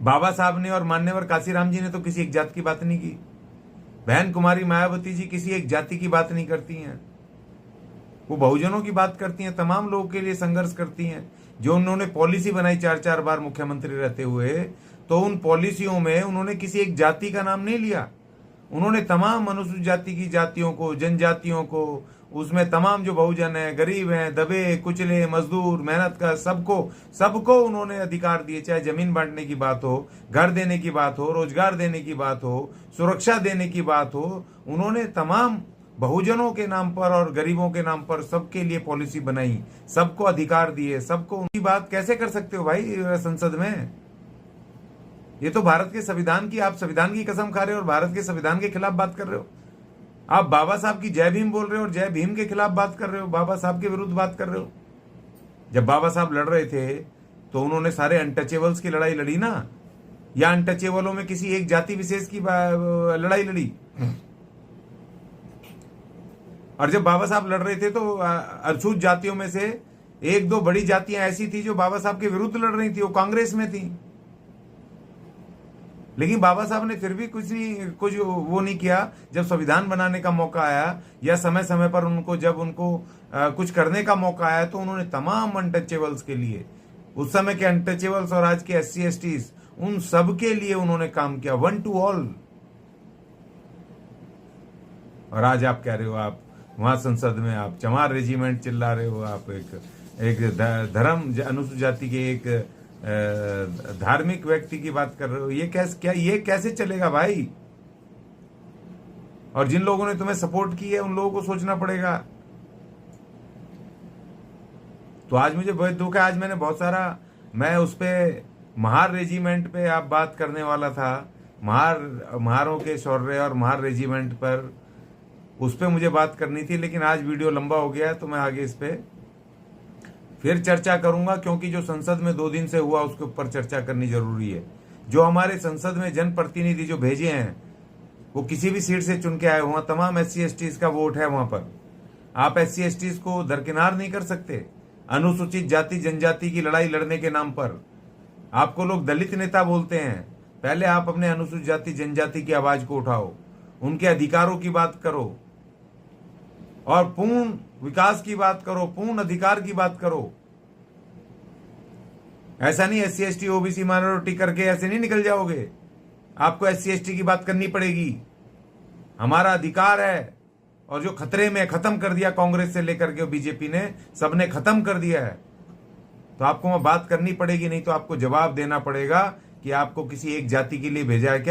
बाबा साहब ने और मान्यवर काशीराम जी ने तो किसी एक जात की बात नहीं की। बहन कुमारी मायावती जी किसी एक जाति की बात नहीं करती हैं, वो बहुजनों की बात करती हैं, तमाम लोगों के लिए संघर्ष करती हैं। जो उन्होंने पॉलिसी बनाई 4-4 बार मुख्यमंत्री रहते हुए, तो उन पॉलिसियों में उन्होंने किसी एक जाति का नाम नहीं लिया। उन्होंने तमाम अनुसूचित जाति की जातियों को, जनजातियों को, उसमें तमाम जो बहुजन है, गरीब हैं, दबे कुचले, मजदूर, मेहनत का, सबको उन्होंने अधिकार दिए। चाहे जमीन बांटने की बात हो, घर देने की बात हो, रोजगार देने की बात हो, सुरक्षा देने की बात हो, उन्होंने तमाम बहुजनों के नाम पर और गरीबों के नाम पर सबके लिए पॉलिसी बनाई, सबको अधिकार दिए, सबको। उनकी बात कैसे कर सकते हो भाई संसद में? ये तो भारत के संविधान की, आप संविधान की कसम खा रहे हो और भारत के संविधान के खिलाफ बात कर रहे हो। आप बाबा साहब की जय भीम बोल रहे हो और जय भीम के खिलाफ बात कर रहे हो, बाबा साहब के विरुद्ध बात कर रहे हो। जब बाबा साहब लड़ रहे थे तो उन्होंने सारे अनटचेबल्स की लड़ाई लड़ी ना, या अनटचेबलों में किसी एक जाति विशेष की लड़ाई लड़ी? और जब बाबा साहब लड़ रहे थे तो अछूत जातियों में से एक दो बड़ी जातियां ऐसी थी जो बाबा साहब के विरुद्ध लड़ रही थी, वो कांग्रेस में थी। लेकिन बाबा साहब ने फिर भी कुछ वो नहीं किया। जब संविधान बनाने का मौका आया या समय समय पर जब उनको कुछ करने का मौका आया, तो उन्होंने तमाम अनटचेबल्स के लिए, उस समय के अनटचेबल्स और आज के SC STs, उन सब के लिए उन्होंने काम किया, वन टू ऑल। और आज आप कह रहे हो, आप वहां संसद में आप चमार रेजिमेंट चिल्ला रहे हो, आप एक धर्म अनुसूचित जाति के एक धार्मिक व्यक्ति की बात कर रहे हो। ये कैसे चलेगा भाई? और जिन लोगों ने तुम्हें सपोर्ट की है उन लोगों को सोचना पड़ेगा। तो आज मुझे बहुत दुख है। आज मैंने बहुत सारा, मैं उस पे महार रेजिमेंट पे आप बात करने वाला था, महारों के शौर्य और महार रेजिमेंट पर, उस पे मुझे बात करनी थी, लेकिन आज वीडियो लंबा हो गया है तो मैं आगे इस पे फिर चर्चा करूंगा, क्योंकि जो संसद में 2 दिन से हुआ उसके ऊपर चर्चा करनी जरूरी है। जो हमारे संसद में जनप्रतिनिधि जो भेजे हैं वो किसी भी सीट से चुन के आए हुए, तमाम SC STs का वोट है वहां पर। आप SC STs को दरकिनार नहीं कर सकते। अनुसूचित जाति जनजाति की लड़ाई लड़ने के नाम पर आपको लोग दलित नेता बोलते हैं। पहले आप अपने अनुसूचित जाति जनजाति की आवाज को उठाओ, उनके अधिकारों की बात करो और पूर्ण विकास की बात करो, पूर्ण अधिकार की बात करो। ऐसा नहीं SC ST OBC माइनॉरिटी करके ऐसे नहीं निकल जाओगे। आपको SC ST की बात करनी पड़ेगी। हमारा अधिकार है, और जो खतरे में खत्म कर दिया कांग्रेस से लेकर के बीजेपी ने, सबने खत्म कर दिया है। तो आपको वहां बात करनी पड़ेगी, नहीं तो आपको जवाब देना पड़ेगा कि आपको किसी एक जाति के लिए भेजा है क्या।